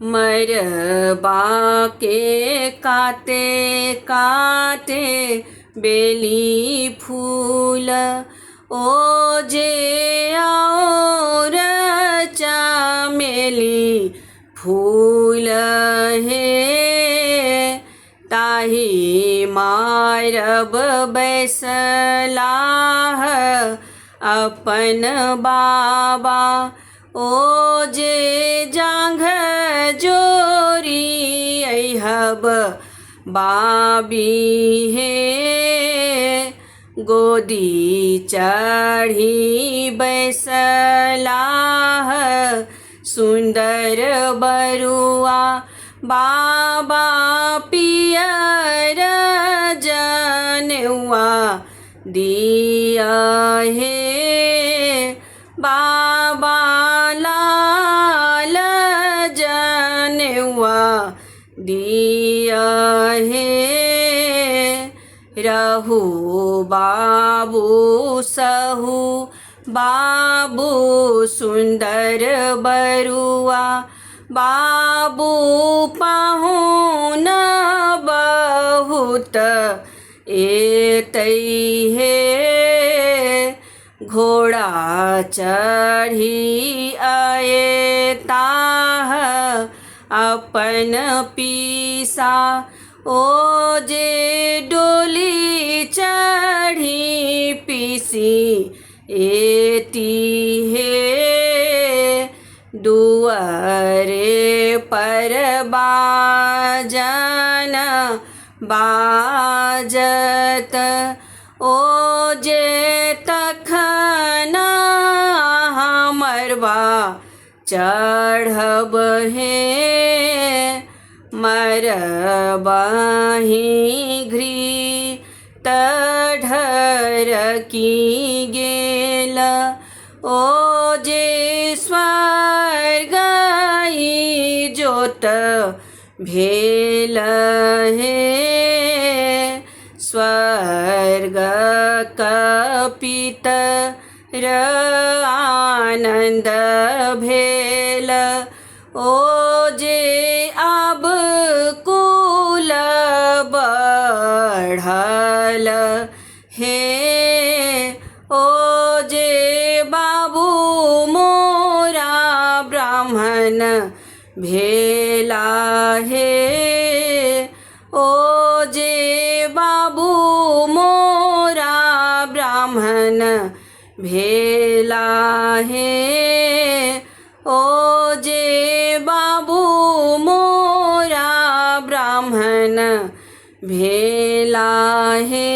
मरबा के काते काते बेली फूल ओजे और चमेली फूल हे ताही मारब बैसलाह अपन बाबा ओजे जांघ जोरी अहब बाबी हे गोदी चढ़ी बैसलाह सुंदर बरुआ बाबा पियर जनेउआ दिया हे बाबा लाल जनेउआ दिया हे रहु बाबू सहु बाबू सुंदर बरुआ बाबू पाहुन बहुत एतै हे घोड़ा चढ़ी आए ताह अपन पीसा ओजे डोली चढ़ी पीसी एती हे दुआरे पर बाजन बाजत ओजे तखन मरबा चढ़ब हे मरबहि घृत ढरकी गेल ओजे स्वर्गई जोत भेल हे स्वर्ग कपित आनंद भेल ओजे अब कुल बढ़ल हे ओजे बाबू मोरा ब्राह्मण भेला हे ओजे बाबू मोरा ब्राह्मण भेला हे ओजे बाबू मोरा ब्राह्मण भेला हे।